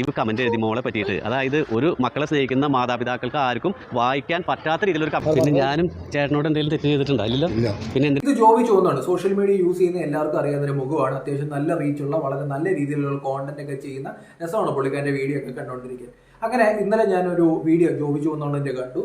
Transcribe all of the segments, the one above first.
ഇവ കമന്റ് എഴുതി മോളെ പറ്റിയിട്ട്, അതായത് ഒരു മക്കളെ സ്നേഹിക്കുന്ന മാതാപിതാക്കൾക്ക് ആർക്കും വായിക്കാൻ പറ്റാത്ത രീതിയിലൊരു പിന്നെ ഞാനും ചേട്ടനോട് എന്തെങ്കിലും തെറ്റ് ചെയ്തിട്ടുണ്ടല്ലോ. പിന്നെ ഇത് ജോബി ചോന്നാണ്. സോഷ്യൽ മീഡിയ യൂസ് ചെയ്യുന്ന എല്ലാവർക്കും അറിയാവുന്ന ഒരു മുഖമാണ്. അത്യാവശ്യം നല്ല റീച്ചുള്ള വളരെ നല്ല രീതിയിലുള്ള കോണ്ടന്റ് ഒക്കെ ചെയ്യുന്ന രസമാണ് പുള്ളിക്കാരൻ്റെ വീഡിയോ ഒക്കെ കണ്ടുകൊണ്ടിരിക്കുക. അങ്ങനെ ഇന്നലെ ഞാനൊരു വീഡിയോ ജോബി ചോന്നോണ്ടിന്റെ കണ്ടു.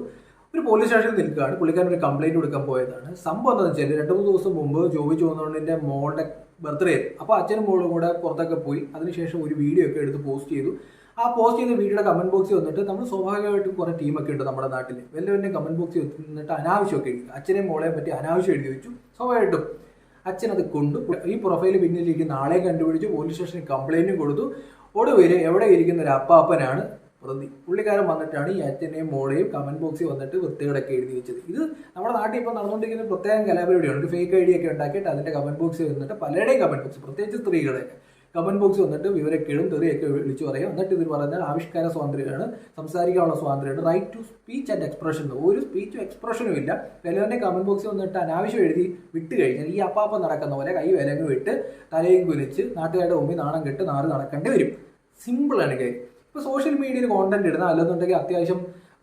ഒരു പോലീസ് സ്റ്റേഷനിൽ നിൽക്കുകയാണ്. പുള്ളിക്കാരൻ ഒരു കംപ്ലൈന്റ് കൊടുക്കാൻ പോയതാണ്. സംഭവം എന്താണെന്ന് വെച്ചാൽ 2-3 ദിവസം മുമ്പ് ജോബി ചോന്നോണ്ടിന്റെ മോളുടെ ബർത്ത്ഡേ ആയിരുന്നു. അപ്പോൾ അച്ഛനും മോളും കൂടെ പുറത്തൊക്കെ പോയി അതിനുശേഷം ഒരു വീഡിയോ ഒക്കെ എടുത്ത് പോസ്റ്റ് ചെയ്തു. ആ പോസ്റ്റ് ചെയ്ത വീഡിയോയുടെ കമന്റ് ബോക്സിൽ വന്നിട്ട് നമ്മൾ സ്വാഭാവികമായിട്ടും കുറെ ടീമൊക്കെ ഉണ്ട് നമ്മുടെ നാട്ടിൽ. വല്ലവരുടെ കമന്റ് ബോക്സിൽ വന്നിട്ട് അനാവശ്യമൊക്കെ എഴുതി, അച്ഛനെയും മോളെയും പറ്റി അനാവശ്യം എഴുതി വെച്ചു. സ്വാഭാവികമായിട്ടും അച്ഛൻ അത് കൊണ്ടു ഈ പ്രൊഫൈൽ പിന്നിലിരിക്കുന്ന ആളെ കണ്ടുപിടിച്ച് പോലീസ് സ്റ്റേഷനിൽ കംപ്ലൈന്റും കൊടുത്തു. ഒടുവിൽ എവിടെ ഇരിക്കുന്ന ഒരു അപ്പാപ്പനാണ് പ്രതി. പുള്ളിക്കാരൻ വന്നിട്ടാണ് ഈ അച്ഛനെയും മോളെയും കമന്റ് ബോക്സിൽ വന്നിട്ട് വൃത്തികളൊക്കെ എഴുതി വെച്ചത്. ഇത് നമ്മുടെ നാട്ടിൽ ഇപ്പോൾ നടന്നുകൊണ്ടിരിക്കുന്ന പ്രത്യേകം കലാപരിപാടിയാണ്. ഒരു ഫേക്ക് ഐഡിയ ഒക്കെ ഉണ്ടാക്കിയിട്ട് അതിന്റെ കമന്റ് ബോക്സിൽ വന്നിട്ട് പലരുടെയും കമന്റ് ബോക്സ്, പ്രത്യേകിച്ച് സ്ത്രീകളുടെയൊക്കെ കമന്റ് ബോക്സ് വന്നിട്ട് വിവരക്കേടും തെറിയൊക്കെ വിളിച്ചു പറയും. എന്നിട്ട് ഇത് പറഞ്ഞാൽ ആവിഷ്കാര സ്വാതന്ത്ര്യമാണ്, സംസാരിക്കാനുള്ള സ്വാതന്ത്ര്യമാണ്, right to speech and expression. ഒരു സ്പീച്ചും എക്സ്പ്രഷനും ഇല്ല. എല്ലാവരുടെ കമന്റ് ബോക്സിൽ വന്നിട്ട് അനാവശ്യം എഴുതി വിട്ട് കഴിഞ്ഞാൽ ഈ അപ്പാപ്പം നടക്കുന്ന പോലെ കൈ വിലങ്ങ് വിട്ട് തലയും കുലിച്ച് നാട്ടുകാരുടെ മുമ്പിൽ നാണം കെട്ട് നാറ് നടക്കേണ്ടി വരും. സിമ്പിളാണ് കാര്യം. ഇപ്പോൾ സോഷ്യൽ മീഡിയയിൽ കോണ്ടന്റ് ഇടുന്ന അല്ലെന്നുണ്ടെങ്കിൽ അത്യാവശ്യം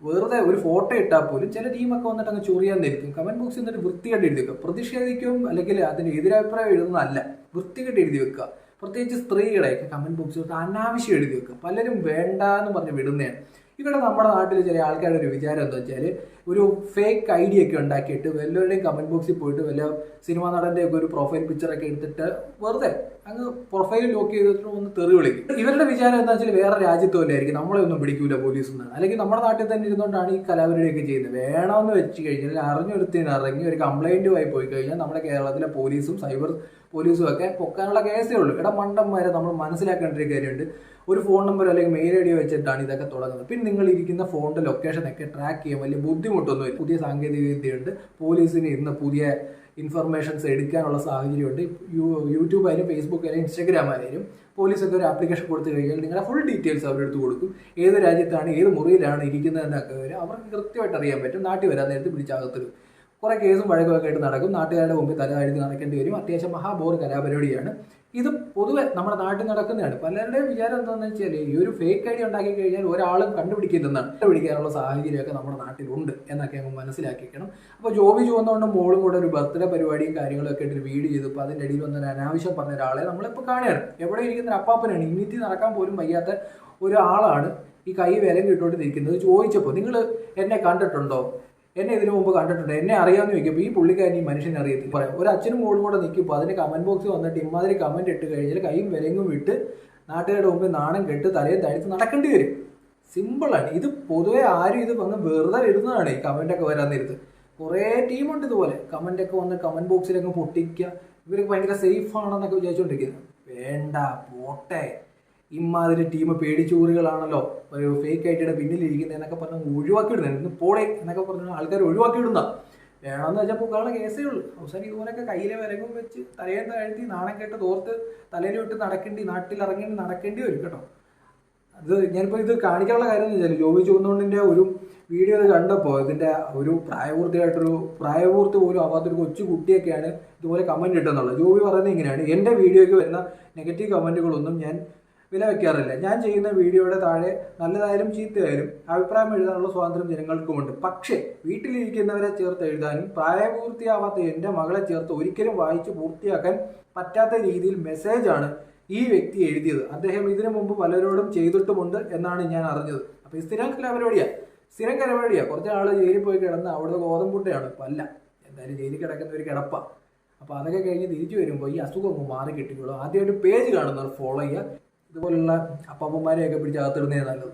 വെറുതെ ഒരു ഫോട്ടോ ഇട്ടാൽ പോലും ചില ടീമൊക്കെ വന്നിട്ട് അങ്ങ് ചൊറിയാൻ നിൽക്കും. കമന്റ് ബോക്സിൽ വന്നിട്ട് വൃത്തികെട്ട് എഴുതി വെക്കുക. പ്രതിഷേധിക്കും അല്ലെങ്കിൽ അതിന് എതിരഭിപ്രായം എഴുതുന്നതല്ല, വൃത്തികെട്ട് എഴുതി വെക്കുക. പ്രത്യേകിച്ച് സ്ത്രീകളെയൊക്കെ കമന്റ് ബോക്സിൽ അനാവശ്യം എഴുതി വെക്കുക. പലരും വേണ്ട എന്ന് പറഞ്ഞ് വിടുന്നതാണ്. ഇവിടെ നമ്മുടെ നാട്ടിൽ ചില ആൾക്കാരുടെ ഒരു വിചാരം എന്താ വെച്ചാൽ ഒരു ഫേക്ക് ഐഡിയ ഒക്കെ ഉണ്ടാക്കിയിട്ട് വല്ലവരുടെയും കമന്റ് ബോക്സിൽ പോയിട്ട് വല്ല സിനിമാ നടന്റെ ഒക്കെ ഒരു പ്രൊഫൈൽ പിക്ചറൊക്കെ എടുത്തിട്ട് വെറുതെ അങ്ങ് പ്രൊഫൈൽ ലോക്ക് ചെയ്തിട്ട് ഒന്ന് തെറി വിളിക്കും. ഇവരുടെ വിചാരം എന്താ വെച്ചാൽ വേറെ രാജ്യത്ത് വല്ലായിരിക്കും, നമ്മളെ ഒന്നും പിടിക്കൂല പോലീസ് എന്നാണ്. അല്ലെങ്കിൽ നമ്മുടെ നാട്ടിൽ തന്നെ ഇരുന്നുകൊണ്ടാണ് ഈ കലാപരിയൊക്കെ ചെയ്യുന്നത്. വേണമെന്ന് വെച്ച് കഴിഞ്ഞാൽ അറിഞ്ഞൊരുത്തിന് ഇറങ്ങി ഒരു കംപ്ലൈന്റുമായി പോയി കഴിഞ്ഞാൽ നമ്മുടെ കേരളത്തിലെ പോലീസും സൈബർ പോലീസും ഒക്കെ പൊക്കാനുള്ള കേസേ ഉള്ളൂ. മണ്ടന്മാരെ നമ്മൾ മനസ്സിലാക്കേണ്ട ഒരു കാര്യമുണ്ട്. ഒരു ഫോൺ നമ്പർ അല്ലെങ്കിൽ മെയിൽ ഐ ഡി വെച്ചിട്ടാണ് ഇതൊക്കെ തുടങ്ങുന്നത്. പിന്നെ നിങ്ങൾ ഇരിക്കുന്ന ഫോണിന്റെ ലൊക്കേഷനൊക്കെ ട്രാക്ക് ചെയ്യാൻ വലിയ ബുദ്ധിമുട്ടൊന്നുമില്ല. പുതിയ സാങ്കേതിക വിദ്യയുണ്ട്. പോലീസിന് ഇന്ന് പുതിയ ഇൻഫർമേഷൻസ് എടുക്കാനുള്ള സാഹചര്യമുണ്ട്. യൂട്യൂബ് ആയാലും ഫേസ്ബുക്ക് ആയാലും ഇൻസ്റ്റാഗ്രാം ആയാലും പോലീസൊക്കെ ഒരു ആപ്ലിക്കേഷൻ കൊടുത്തു കഴിഞ്ഞാൽ നിങ്ങളുടെ ഫുൾ ഡീറ്റെയിൽസ് അവരെടുത്ത് കൊടുക്കും. ഏത് രാജ്യത്താണ് ഏത് മുറിയിലാണ് ഇരിക്കുന്നതെന്നൊക്കെ വരും അവർക്ക് കൃത്യമായിട്ട് അറിയാൻ പറ്റും. നാട്ടിൽ വരാൻ നേരത്തെ പിടിച്ചകത്തിടും. കുറെ കേസും വഴക്കുമൊക്കെ ആയിട്ട് നടക്കും. നാട്ടുകാരുടെ മുമ്പിൽ തലതാഴ്ത്തി നടക്കേണ്ടി വരും. അത്യാവശ്യം മഹാബോർ കലാപരിപാടിയാണ്. ഇത് പൊതുവെ നമ്മുടെ നാട്ടിൽ നടക്കുന്നതാണ്. പലരുടെയും വിചാരം എന്താണെന്ന് വെച്ചാൽ ഈ ഒരു ഫേക്ക് ഐഡിയ ഉണ്ടാക്കി കഴിഞ്ഞാൽ ഒരാളും കണ്ടുപിടിക്കില്ലെന്നാണ്. കണ്ടുപിടിക്കാനുള്ള സാഹചര്യമൊക്കെ നമ്മുടെ നാട്ടിലുണ്ട് എന്നൊക്കെ നമ്മൾ മനസ്സിലാക്കിക്കണം. അപ്പോൾ ജോബി ചുവന്നുകൊണ്ട് മോളും കൂടെ ഒരു ബർത്ത്ഡേ പരിപാടിയും കാര്യങ്ങളൊക്കെ ആയിട്ട് ഒരു വീഡിയോ ചെയ്തു. അപ്പോൾ അതിൻ്റെ ഇടയിൽ വന്നൊരു അനാവശ്യം പറഞ്ഞ ഒരാളെ നമ്മളിപ്പോൾ കാണുകയാണ്. എവിടെ ഇരിക്കുന്ന ഒരു അപ്പാപ്പനാണ്, ഇന്നീറ്റി നടക്കാൻ പോലും വയ്യാത്ത ഒരാളാണ് ഈ കൈ വിലം കിട്ടുകൊണ്ട് നിൽക്കുന്നത്. ചോദിച്ചപ്പോൾ നിങ്ങൾ എന്നെ കണ്ടിട്ടുണ്ടോ, എന്നെ ഇതിനു മുമ്പ് കണ്ടിട്ടുണ്ട്, എന്നെ അറിയാമെന്ന് ചോദിക്കുമ്പോൾ ഈ പുള്ളിക്കാരൻ ഈ മനുഷ്യനെ അറിയത്തില്ല. പറയാം ഒരു അച്ഛനും മോളും കൂടെ നിൽക്കുമ്പോൾ അതിന് കമന്റ് ബോക്സിൽ വന്നിട്ട് ഇമാതിരി കമന്റ് ഇട്ട് കഴിഞ്ഞാൽ കൈയും വിലങ്ങും വിട്ട് നാട്ടുകാരുടെ മുമ്പിൽ നാണം കെട്ട് തലയും തഴുത്ത് നടക്കേണ്ടി വരും. സിമ്പിളാണ്. ഇത് പൊതുവെ ആരും ഇത് വന്ന് വെറുതെ ഇടുന്നതാണ് ഈ കമന്റൊക്കെ വരാൻ നേരത്ത്. കുറേ ടീമുണ്ട് ഇതുപോലെ കമന്റൊക്കെ വന്ന് കമന്റ് ബോക്സിലൊക്കെ പൊട്ടിക്കുക. ഇവർക്ക് ഭയങ്കര സേഫ് ആണെന്നൊക്കെ വിചാരിച്ചുകൊണ്ടിരിക്കുന്നത്. വേണ്ട, പോട്ടെ. ഇമാതിരി ടീം പേടിച്ചൂറികളാണല്ലോ ഒരു ഫേക്ക് ഐഡിയുടെ പിന്നിലിരിക്കുന്നത് എന്നൊക്കെ പറഞ്ഞ് ഒഴിവാക്കിയിടുന്നത്. ഇന്ന് പോടെ എന്നൊക്കെ പറഞ്ഞ ആൾക്കാർ ഒഴിവാക്കിയിടുന്ന വേണമെന്ന് വെച്ചാൽ പൊക്കാനുള്ള കേസേ ഉള്ളൂ. അവസാനം ഇതുപോലൊക്കെ കയ്യിലെ വിലങ്ങും വെച്ച് തലയും താഴ്ത്തി നാണം കേട്ട് തോർത്ത് തലയിൽ വിട്ട് നടക്കേണ്ടി, നാട്ടിൽ ഇറങ്ങി നടക്കേണ്ടി വരും കേട്ടോ. അത് ഞാനിപ്പോൾ ഇത് കാണിക്കാനുള്ള കാര്യം എന്ന് വെച്ചാൽ ജോബി ചുവന്നുകൊണ്ടിൻ്റെ ഒരു വീഡിയോ ഇത് കണ്ടപ്പോൾ ഇതിൻ്റെ ഒരു പ്രായപൂർത്തി പോലും ആവാത്തൊരു കൊച്ചു കുട്ടിയൊക്കെയാണ് ഇതുപോലെ കമൻറ്റ് ഇട്ടെന്നുള്ളത്. ജോബി പറയുന്നത് ഇങ്ങനെയാണ്: എൻ്റെ വീഡിയോയ്ക്ക് വരുന്ന നെഗറ്റീവ് കമൻറ്റുകളൊന്നും ഞാൻ വില വയ്ക്കാറില്ല. ഞാൻ ചെയ്യുന്ന വീഡിയോയുടെ താഴെ നല്ലതായാലും ചീത്തയായാലും അഭിപ്രായം എഴുതാനുള്ള സ്വാതന്ത്ര്യം ജനങ്ങൾക്കുമുണ്ട്. പക്ഷേ വീട്ടിലിരിക്കുന്നവരെ ചേർത്ത് എഴുതാനും പ്രായപൂർത്തിയാവാത്ത എൻ്റെ മകളെ ചേർത്ത് ഒരിക്കലും വായിച്ച് പൂർത്തിയാക്കാൻ പറ്റാത്ത രീതിയിൽ മെസ്സേജാണ് ഈ വ്യക്തി എഴുതിയത്. അദ്ദേഹം ഇതിനു മുമ്പ് പലരോടും ചെയ്തിട്ടുമുണ്ട് എന്നാണ് ഞാൻ അറിഞ്ഞത്. അപ്പോൾ ഈ സ്ഥിരം കലപരിപാടിയാണ്. കുറച്ച് ആൾ ജയിലിൽ പോയി കിടന്ന് അവിടെ ഗോതമ്പുട്ടയാണ്. ഇപ്പം അല്ല, എന്തായാലും ജയിലിൽ കിടക്കുന്ന ഒരു കിടപ്പാണ്. അപ്പോൾ അതൊക്കെ കഴിഞ്ഞ് തിരിച്ചു വരുമ്പോൾ ഈ അസുഖം ഒന്ന് മാറി കിട്ടിക്കോളൂ. ആദ്യമായിട്ട് പേജ് കാണുന്നവർ ഫോളോ ചെയ്യുക. ഇതുപോലുള്ള അപ്പാപ്പന്മാരെയൊക്കെ പിടിച്ച് അകത്തിടുന്നതാണ് നല്ലത്.